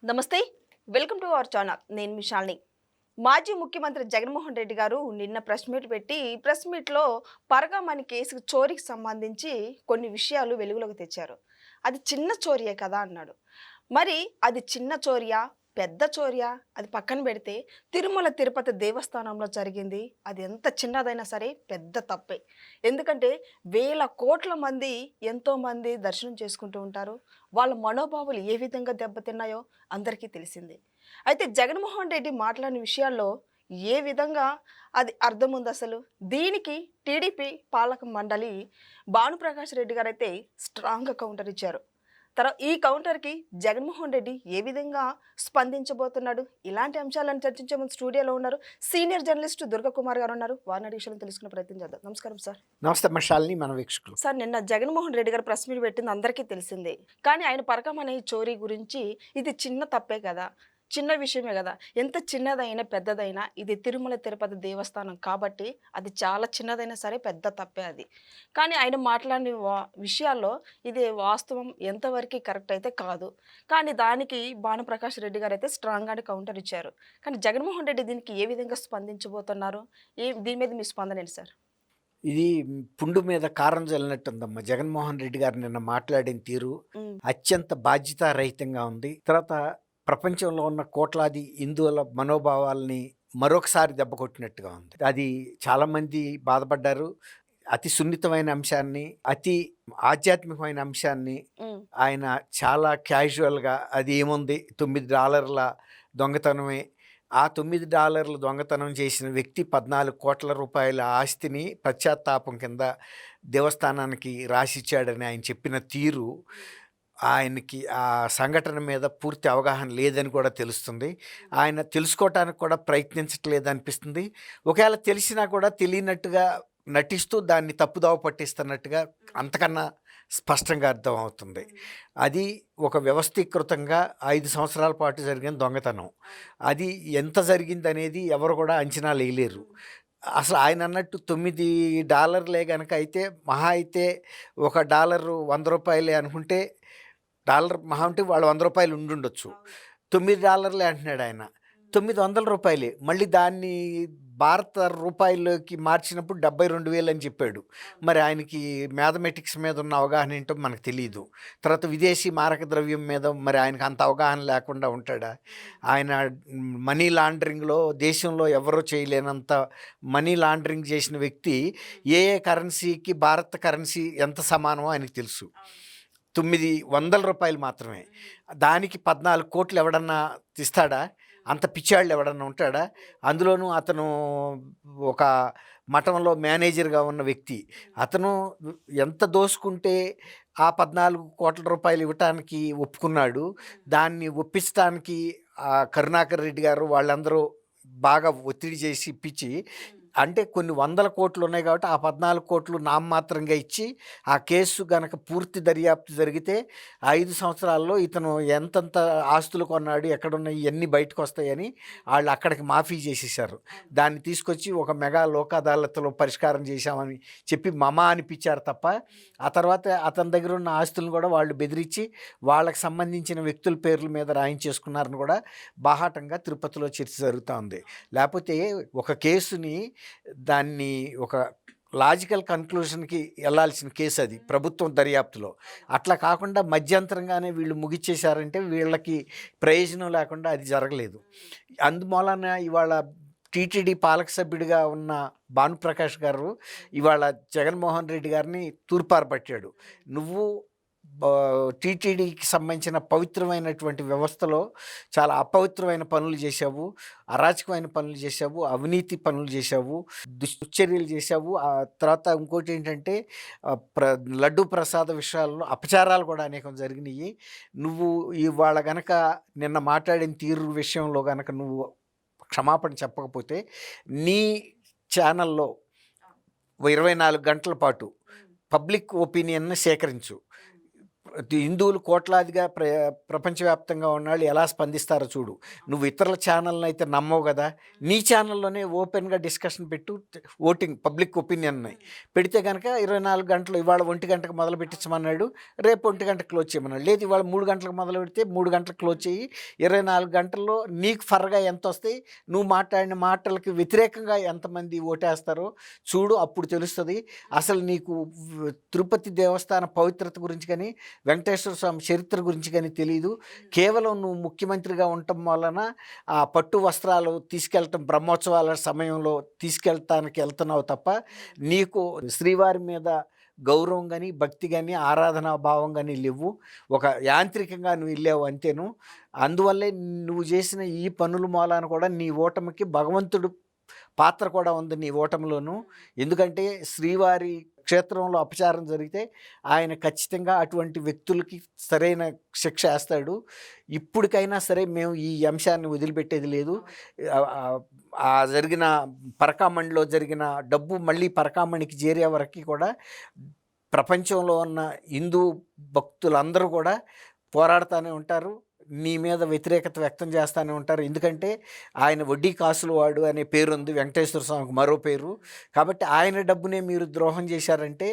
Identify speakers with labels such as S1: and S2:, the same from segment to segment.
S1: నమస్తే. Welcome to our channel. నేను మిషాల్ని. మాజీ ముఖ్యమంత్రి జగన్మోహన్ రెడ్డి గారు నిన్న ప్రెస్ మీట్ పెట్టి ప్రెస్ మీట్‌లో పరగామణి కేసు చోరీకి సంబంధించి కొన్ని విషయాలు వెలుగులోకి తెచ్చారు. అది చిన్న చోరీయే కదా అన్నాడు. మరి అది చిన్న చోరీయా? పెద్ద చోరీయా? అది పక్కన పెడితే తిరుమల తిరుపతి దేవస్థానంలో జరిగింది. అది ఎంత చిన్నదైనా సరే పెద్ద తప్పే. ఎందుకంటే వేల కోట్ల మంది ఎంతోమంది దర్శనం చేసుకుంటూ ఉంటారు. వాళ్ళ మనోభావాలు ఏ విధంగా దెబ్బతిన్నాయో అందరికీ తెలిసిందే. అయితే జగన్మోహన్ రెడ్డి మాట్లాడిన విషయాల్లో ఏ విధంగా అది అర్థం ఉందసలు? దీనికి టీడీపీ పాలక మండలి భానుప్రకాష్ రెడ్డి గారైతే స్ట్రాంగ్‌గా కౌంటర్ ఇచ్చారు. ఈ కౌంటర్‌కి జగన్మోహన్ రెడ్డి ఏ విధంగా స్పందించబోతున్నాడు? ఇలాంటి అంశాలను చర్చించే ముందు స్టూడియోలో ఉన్నారు సీనియర్ జర్నలిస్ట్ దుర్గకుమార్ గారు ఉన్నారు. వారిని అడిగి విషయాలను తెలుసుకునే ప్రయత్నం చేద్దాం. నమస్కారం సార్.
S2: నమస్తే మషాల్ని మన వీక్షకులు.
S1: సార్, నిన్న జగన్మోహన్ రెడ్డి గారు ప్రెస్ మీట్ పెట్టింది అందరికీ తెలిసిందే. కానీ ఆయన పరకమనే ఈ చోరీ గురించి ఇది చిన్న తప్పే కదా! చిన్న విషయమే గదా! ఎంత చిన్నదైనా, పెద్దదైనా ఇది తిరుమల తిరుపతి దేవస్థానం కాబట్టి అది చాలా చిన్నదైనా సరే పెద్ద తప్పే అది. కానీ ఆయన మాట్లాడిన విషయాల్లో ఇది వాస్తవం ఎంతవరకి కరెక్ట్ అయితే కాదు. కానీ దానికి భానుప్రకాష్ రెడ్డి గారైతే స్ట్రాంగ్‌గానే కౌంటర్ ఇచ్చారు. కానీ జగన్మోహన్ రెడ్డి దీనికి ఏ విధంగా స్పందించబోతున్నారు? దీని మీద మీ స్పందన ఏంటి సార్?
S2: ఇది పుండు మీద కారం జల్లినట్టుందమ్మా. జగన్మోహన్ రెడ్డి గారు నిన్న మాట్లాడిన తీరు
S1: హ్మ్.
S2: అత్యంత బాధ్యతారహితంగా ఉంది. తర్వాత ప్రపంచంలో ఉన్న కోట్లాది హిందువుల మనోభావాల్ని మరొకసారి దెబ్బకొట్టినట్టుగా ఉంది. అది చాలామంది బాధపడ్డారు. అతి సున్నితమైన అంశాన్ని, అతి ఆధ్యాత్మికమైన అంశాన్ని
S1: హ్మ్.
S2: ఆయన చాలా క్యాజువల్‌గా అది ఏముంది $9 దొంగతనమే. ఆ $9 దొంగతనం చేసిన వ్యక్తి 14,00,00,000 ఆస్తిని పశ్చాత్తాపం కింద దేవస్థానానికి రాసిచ్చాడని ఆయన చెప్పిన తీరు, ఆయనకి ఆ సంఘటన మీద పూర్తి అవగాహన లేదని కూడా తెలుస్తుంది. ఆయన తెలుసుకోవటానికి కూడా ప్రయత్నించట్లేదనిపిస్తుంది. ఒకవేళ తెలిసినా కూడా తెలియనట్టుగా నటిస్తూ దాన్ని తప్పుదోవ పట్టిస్తున్నట్టుగా అంతకన్నా స్పష్టంగా అర్థమవుతుంది. అది ఒక వ్యవస్థీకృతంగా 5 సంవత్సరాల పాటు జరిగిన దొంగతనం. అది ఎంత జరిగిందనేది ఎవరు కూడా అంచనా వేయలేరు. అసలు ఆయన అన్నట్టు $9 గనక అయితే మహా అయితే ఒక డాలరు ₹100 అనుకుంటే డాలర్ మహా ఉంటే వాళ్ళు ₹100 ఉండుండొచ్చు. $9 అంటున్నాడు ఆయన. $900 మళ్ళీ దాన్ని భారత రూపాయల్లోకి మార్చినప్పుడు 72,000 అని చెప్పాడు. మరి ఆయనకి మ్యాథమెటిక్స్ మీద ఉన్న అవగాహన ఏంటో మనకు తెలీదు. తర్వాత విదేశీ మారక ద్రవ్యం మీద మరి ఆయనకు అంత అవగాహన లేకుండా ఉంటాడా? ఆయన మనీ లాండరింగ్‌లో దేశంలో ఎవరు చేయలేనంత మనీ లాండరింగ్ చేసిన వ్యక్తి ఏ ఏ కరెన్సీకి భారత కరెన్సీ ఎంత సమానమో ఆయనకు తెలుసు. $900 మాత్రమే. దానికి 14,00,00,000 ఎవడన్నా ఇస్తాడా? అంత పిచ్చాళ్ళు ఎవడన్నా ఉంటాడా? అందులోనూ అతను ఒక మఠంలో మేనేజర్‌గా ఉన్న వ్యక్తి. అతను ఎంత దోసుకుంటే ఆ ₹14,00,00,000 ఇవ్వటానికి ఒప్పుకున్నాడు. దాన్ని ఒప్పించటానికి కరుణాకర్ రెడ్డి గారు వాళ్ళందరూ బాగా ఒత్తిడి చేసి ఇప్పించి, అంటే కొన్ని వందల కోట్లు ఉన్నాయి కాబట్టి ఆ 14,00,00,000 నామమాత్రంగా ఇచ్చి ఆ కేసు గనక పూర్తి దర్యాప్తు జరిగితే 5 సంవత్సరాల్లో ఇతను ఎంతెంత ఆస్తులు కొన్నాడు, ఎక్కడున్నాయి ఇవన్నీ బయటకు వస్తాయని వాళ్ళు అక్కడికి మాఫీ చేసేసారు. దాన్ని తీసుకొచ్చి ఒక మెగా లోక్ అదాలత్‌లో పరిష్కారం చేశామని చెప్పి మమా అనిపించారు తప్ప, ఆ తర్వాత అతని దగ్గర ఉన్న ఆస్తులను కూడా వాళ్ళు బెదిరించి వాళ్ళకి సంబంధించిన వ్యక్తుల పేర్ల మీద రాయించేసుకున్నారని కూడా బాహాటంగా తిరుపతిలో చర్చ జరుగుతూ ఉంది. లేకపోతే ఒక కేసుని దాన్ని ఒక లాజికల్ కన్క్లూషన్‌కి ఎళ్ళాల్సిన కేసు అది ప్రభుత్వం దర్యాప్తులో. అట్లా కాకుండా మధ్యంతరంగానే వీళ్ళు ముగిచ్చేశారంటే వీళ్ళకి ప్రయోజనం లేకుండా అది జరగలేదు. అందుమూలన ఇవాళ టీటీడీ పాలక సభ్యుడిగా ఉన్న భానుప్రకాష్ గారు ఇవాళ జగన్మోహన్ రెడ్డి గారిని తూర్పార పట్టాడు. నువ్వు టీటీడీకి సంబంధించిన పవిత్రమైనటువంటి వ్యవస్థలో చాలా అపవిత్రమైన పనులు చేశావు, అరాచకమైన పనులు చేశావు, అవినీతి పనులు చేశావు, దుశ్చర్యలు చేశావు. ఆ తర్వాత ఇంకోటి ఏంటంటే లడ్డూ ప్రసాద విషయాల్లో అపచారాలు కూడా అనేకం జరిగినాయి. నువ్వు ఇవాళ గనక నిన్న మాట్లాడిన తీరు విషయంలో గనక నువ్వు క్షమాపణ చెప్పకపోతే నీ ఛానల్లో 24 గంటల పాటు పబ్లిక్ ఒపీనియన్‌ని సేకరించు. హిందువులు కోట్లాదిగా ప్రపంచవ్యాప్తంగా ఉన్నాళ్ళు ఎలా స్పందిస్తారో చూడు. నువ్వు ఇతరుల ఛానల్ని అయితే నమ్మవు కదా, నీ ఛానల్లోనే ఓపెన్గా డిస్కషన్ పెట్టు. ఓటింగ్ పబ్లిక్ ఒపీనియన్ పెడితే కనుక 24 గంటలు, ఇవాళ 1 గంటకు మొదలు పెట్టించమన్నాడు, రేపు 1 గంటకు క్లోజ్ చేయమన్నాడు. లేదు ఇవాళ 3 గంటలకు మొదలు పెడితే 3 గంటలకు క్లోజ్ చేయి. 24 గంటల్లో నీకు ఫర్గా ఎంత వస్తాయి, నువ్వు మాట్లాడిన మాటలకి వ్యతిరేకంగా ఎంతమంది ఓటేస్తారో చూడు. అప్పుడు తెలుస్తుంది అసలు నీకు తిరుపతి దేవస్థాన పవిత్రత గురించి కానీ వెంకటేశ్వర స్వామి చరిత్ర గురించి కానీ తెలియదు. కేవలం నువ్వు ముఖ్యమంత్రిగా ఉండటం వలన ఆ పట్టు వస్త్రాలు తీసుకెళ్ళటం, బ్రహ్మోత్సవాల సమయంలో తీసుకెళ్ళటానికి వెళ్తున్నావు తప్ప నీకు శ్రీవారి మీద గౌరవం కానీ, భక్తి కానీ, ఆరాధనా భావం కానీ లేవు. ఒక యాంత్రికంగా నువ్వు వెళ్ళావు అంతేను. అందువల్లే నువ్వు చేసిన ఈ పనుల మూలాన కూడా నీ ఓటమికి భగవంతుడు పాత్ర కూడా ఉంది నీ ఓటమిలోను. ఎందుకంటే శ్రీవారి క్షేత్రంలో అపచారం జరిగితే ఆయన ఖచ్చితంగా అటువంటి వ్యక్తులకి సరైన శిక్ష వేస్తాడు. ఇప్పటికైనా సరే మేము ఈ అంశాన్ని వదిలిపెట్టేది లేదు. జరిగిన పరకామణిలో జరిగిన డబ్బు మళ్ళీ పరకామణికి చేరే వరకు కూడా ప్రపంచంలో ఉన్న హిందూ భక్తులందరూ కూడా పోరాడుతూనే ఉంటారు, నీ మీద వ్యతిరేకత వ్యక్తం చేస్తూనే ఉంటారు. ఎందుకంటే ఆయన వడ్డీ కాసులు వాడు అనే పేరు ఉంది వెంకటేశ్వర స్వామికి, మరో పేరు. కాబట్టి ఆయన డబ్బునే మీరు ద్రోహం చేశారంటే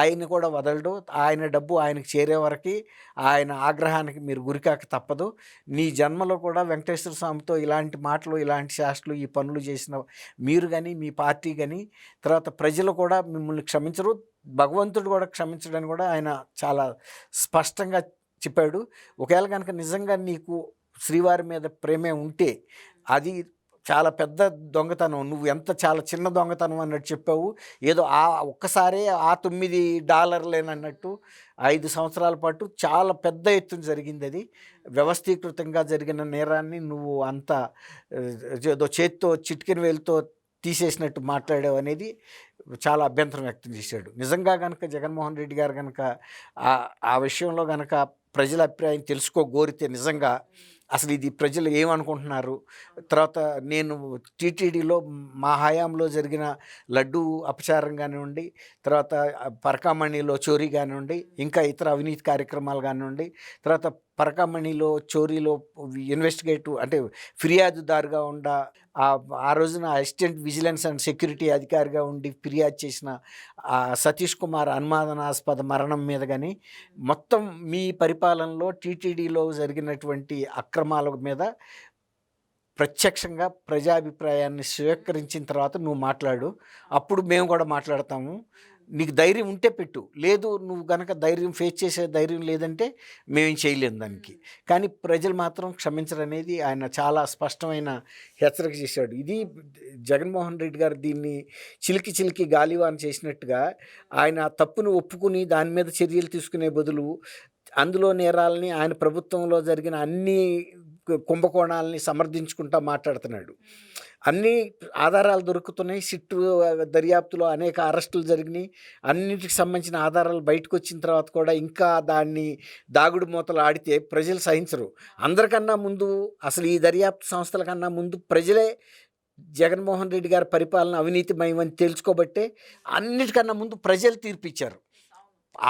S2: ఆయన కూడా వదలడు. ఆయన డబ్బు ఆయనకు చేరే వరకు ఆయన ఆగ్రహానికి మీరు గురికాక తప్పదు. నీ జన్మలో కూడా వెంకటేశ్వర స్వామితో ఇలాంటి మాటలు, ఇలాంటి శాస్త్రాలు, ఈ పనులు చేసిన మీరు కానీ, మీ పార్టీ కానీ, తర్వాత ప్రజలు కూడా మిమ్మల్ని క్షమించరు. భగవంతుడు కూడా క్షమించడని కూడా ఆయన చాలా స్పష్టంగా చెప్పాడు. ఒకవేళ కనుక నిజంగా నీకు శ్రీవారి మీద ప్రేమే ఉంటే అది చాలా పెద్ద దొంగతనం. నువ్వు ఎంత చాలా చిన్న దొంగతనం అన్నట్టు చెప్పావు. ఏదో ఒక్కసారే ఆ $9 అన్నట్టు 5 సంవత్సరాల పాటు చాలా పెద్ద ఎత్తున జరిగింది. అది వ్యవస్థీకృతంగా జరిగిన నేరాన్ని నువ్వు అంత ఏదో చేత్తో చిటికెన వేలుతో తీసేసినట్టు మాట్లాడావు అనేది చాలా అభ్యంతరం వ్యక్తం చేశాడు. నిజంగా కనుక జగన్మోహన్ రెడ్డి గారు కనుక ఆ విషయంలో కనుక ప్రజల అభిప్రాయం తెలుసుకోగోరితే నిజంగా అసలు ఇది ప్రజలు ఏమనుకుంటున్నారు, తర్వాత నేను టీటీడీలో మా హయాంలో జరిగిన లడ్డూ అపచారం కానివ్వండి, తర్వాత పరకామణిలో చోరీ కానివ్వండి, ఇంకా ఇతర అవినీతి కార్యక్రమాలు కానివ్వండి, తర్వాత పరకామణిలో చోరీలో ఇన్వెస్టిగేటివ్ అంటే ఫిర్యాదుదారుగా ఆ రోజున అసిస్టెంట్ విజిలెన్స్ అండ్ సెక్యూరిటీ అధికారిగా ఉండి ఫిర్యాదు చేసిన సతీష్ కుమార్ అనుమానాస్పద మరణం మీద కానీ, మొత్తం మీ పరిపాలనలో టీటీడీలో జరిగినటువంటి అక్రమాల మీద ప్రత్యక్షంగా ప్రజాభిప్రాయాన్ని స్వీకరించిన తర్వాత నువ్వు మాట్లాడు. అప్పుడు మేము కూడా మాట్లాడతాము. నీకు ధైర్యం ఉంటే పెట్టు, లేదు నువ్వు కనుక ధైర్యం ఫేస్ చేసే ధైర్యం లేదంటే మేమేం చేయలేము దానికి. కానీ ప్రజలు మాత్రం క్షమించరనేది ఆయన చాలా స్పష్టమైన హెచ్చరిక చేశాడు. ఇది జగన్మోహన్ రెడ్డి గారు దీన్ని చిలికి గాలివాన్ చేసినట్టుగా ఆయన తప్పును ఒప్పుకుని దాని మీద చర్యలు తీసుకునే బదులు అందులో నేరాలని, ఆయన ప్రభుత్వంలో జరిగిన అన్ని కుంభకోణాలని సమర్థించుకుంటా మాట్లాడుతున్నాడు. అన్ని ఆధారాలు దొరుకుతున్నాయి. సిట్టు దర్యాప్తులో అనేక అరెస్టులు జరిగినాయి. అన్నిటికి సంబంధించిన ఆధారాలు బయటకు వచ్చిన తర్వాత కూడా ఇంకా దాన్ని దాగుడు మూతలు ఆడితే ప్రజలు సహించరు. అందరికన్నా ముందు అసలు ఈ దర్యాప్తు సంస్థల కన్నా ముందు ప్రజలే జగన్మోహన్ రెడ్డి గారి పరిపాలన అవినీతిమయమని తెలుసుకోబట్టే అన్నిటికన్నా ముందు ప్రజలు తీర్పిచ్చారు.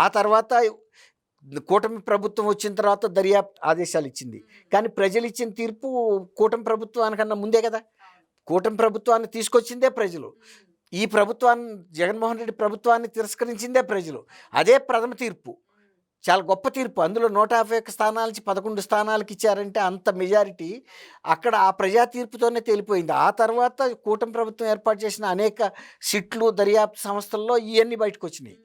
S2: ఆ తర్వాత కూటమి ప్రభుత్వం వచ్చిన తర్వాత దర్యాప్తు ఆదేశాలు ఇచ్చింది. కానీ ప్రజలు ఇచ్చిన తీర్పు కూటమి ప్రభుత్వానికన్నా ముందే కదా. కూటమి ప్రభుత్వాన్ని తీసుకొచ్చిందే ప్రజలు. ఈ ప్రభుత్వాన్ని, జగన్మోహన్ రెడ్డి ప్రభుత్వాన్ని తిరస్కరించిందే ప్రజలు. అదే ప్రథమ తీర్పు, చాలా గొప్ప తీర్పు. అందులో 151 స్థానాల నుంచి 11 స్థానాలకు ఇచ్చారంటే అంత మెజారిటీ అక్కడ ఆ ప్రజా తీర్పుతోనే తేలిపోయింది. ఆ తర్వాత కూటమి ప్రభుత్వం ఏర్పాటు చేసిన అనేక సిట్లు, దర్యాప్తు సంస్థల్లో ఇవన్నీ బయటకు వచ్చినాయి.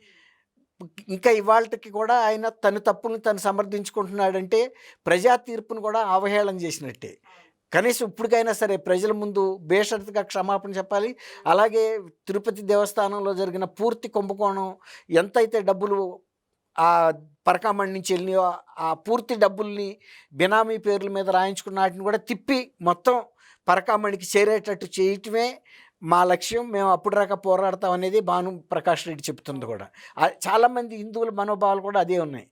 S2: ఇంకా ఇవాళకి కూడా ఆయన తన తప్పుని తను సమర్థించుకుంటున్నాడంటే ప్రజా తీర్పును కూడా అవహేళన చేసినట్టే. కనీసం ఇప్పటికైనా సరే ప్రజల ముందు బేషరతుగా క్షమాపణ చెప్పాలి. అలాగే తిరుపతి దేవస్థానంలో జరిగిన పూర్తి కుంభకోణం ఎంతైతే డబ్బులు ఆ పరకామణి నుంచి వెళ్ళినాయో ఆ పూర్తి డబ్బుల్ని బినామీ పేర్ల మీద రాయించుకున్న వాటిని కూడా తిప్పి మొత్తం పరకామణికి చేరేటట్టు చేయటమే మా లక్ష్యం. మేము అప్పుడు దాకా పోరాడతాం అనేది భాను ప్రకాష్ రెడ్డి చెప్తుంది కూడా. చాలామంది హిందువుల మనోభావాలు కూడా అదే ఉన్నాయి.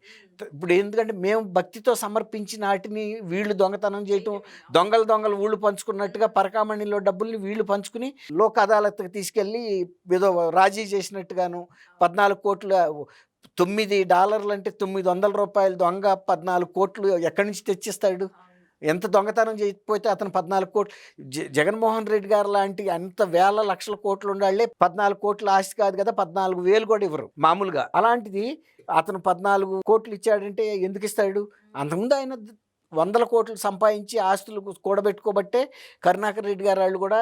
S2: ఇప్పుడు ఎందుకంటే మేము భక్తితో సమర్పించిన వాటిని వీళ్ళు దొంగతనం చేయటం, దొంగలు ఊళ్ళు పంచుకున్నట్టుగా పరకామణిలో డబ్బుల్ని వీళ్ళు పంచుకుని లోక్ అదాలత్కి తీసుకెళ్ళి ఏదో రాజీ చేసినట్టుగాను 14 కోట్ల $9 అంటే $900 దొంగ 14 కోట్లు ఎక్కడి నుంచి తెచ్చిస్తాడు? ఎంత దొంగతనం చేయకపోతే అతను 14 కోట్లు జగన్మోహన్ రెడ్డి గారు లాంటి అంత వేల లక్షల కోట్లు ఉండాళ్లే 14 కోట్ల ఆస్తి కాదు కదా, 14,000 కూడా ఇవ్వరు మామూలుగా. అలాంటిది అతను 14 కోట్లు ఇచ్చాడంటే ఎందుకు ఇస్తాడు? అంతకుముందు ఆయన 100 కోట్లు సంపాదించి ఆస్తులు కూడబెట్టుకోబట్టే కరుణాకర్ రెడ్డి గారు వాళ్ళు కూడా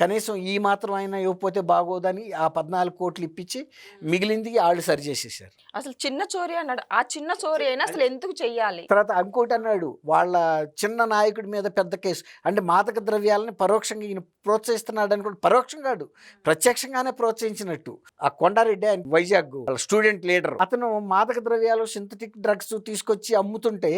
S2: కనీసం ఈ మాత్రం అయినా ఇవ్వకపోతే బాగోదని ఆ 14 కోట్లు ఇప్పించి మిగిలింది వాళ్ళు సరి చేసేసారు.
S1: అసలు చిన్న చోరీ అన్నాడు. ఆ చిన్న చోరీ అయినా అసలు ఎందుకు చెయ్యాలి?
S2: తర్వాత ఇంకోటి అన్నాడు, వాళ్ళ చిన్న నాయకుడి మీద పెద్ద కేసు. అంటే మాదక ద్రవ్యాలని పరోక్షంగా ఈయన ప్రోత్సహిస్తున్నాడు అని కూడా, పరోక్షం కాదు ప్రత్యక్షంగానే ప్రోత్సహించినట్టు. ఆ కొండారెడ్డి ఆయన వైజాగ్ వాళ్ళ స్టూడెంట్ లీడర్, అతను మాదక ద్రవ్యాలు సింథటిక్ డ్రగ్స్ తీసుకొచ్చి అమ్ముతుంటే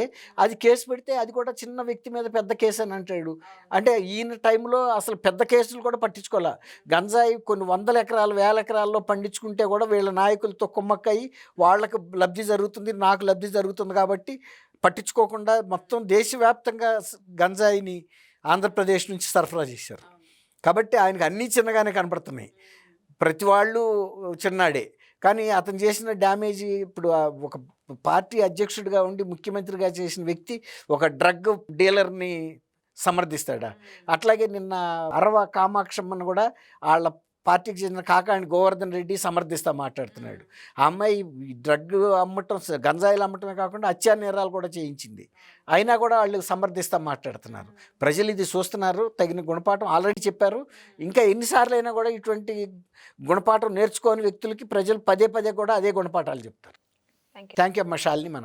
S2: అది కేసు పెడితే అది కూడా చిన్న వ్యక్తి మీద పెద్ద కేసు అని అంటాడు. అంటే ఈయన టైంలో అసలు పెద్ద కేసులు కూడా పట్టించుకోలే. గంజాయి కొన్ని 100 ఎకరాలు 1000 ఎకరాల్లో పండించుకుంటే కూడా వీళ్ళ నాయకులతో కుమ్మక్కయి వాళ్ళకు లబ్ధి జరుగుతుంది, నాకు లబ్ధి జరుగుతుంది కాబట్టి పట్టించుకోకుండా మొత్తం దేశవ్యాప్తంగా గంజాయిని ఆంధ్రప్రదేశ్ నుంచి సరఫరా చేశారు. కాబట్టి ఆయనకు అన్నీ చిన్నగానే కనపడుతున్నాయి, ప్రతి వాళ్ళు చిన్నాడే. కానీ అతను చేసిన డ్యామేజీ, ఇప్పుడు ఒక పార్టీ అధ్యక్షుడిగా ఉండి ముఖ్యమంత్రిగా చేసిన వ్యక్తి ఒక డ్రగ్ డీలర్ని సమర్థిస్తాడా? అట్లాగే నిన్న అరవ కామాక్షమ్మను కూడా వాళ్ళ పార్టీకి చెందిన కాకాని గోవర్ధన్ రెడ్డి సమర్థిస్తా మాట్లాడుతున్నాడు. ఆ అమ్మాయి డ్రగ్ అమ్మటం, గంజాయిలు అమ్మటమే కాకుండా హత్యా నేరాలు కూడా చేయించింది. అయినా కూడా వాళ్ళు సమర్థిస్తా మాట్లాడుతున్నారు. ప్రజలు ఇది చూస్తున్నారు, తగిన గుణపాఠం ఆల్రెడీ చెప్పారు. ఇంకా ఎన్నిసార్లు అయినా కూడా ఇటువంటి గుణపాఠం నేర్చుకోని వ్యక్తులకి ప్రజలు పదే పదే కూడా అదే గుణపాఠాలు చెప్తారు.
S1: Thank you.
S2: థ్యాంక్ యూ అమ్మ శాలిని.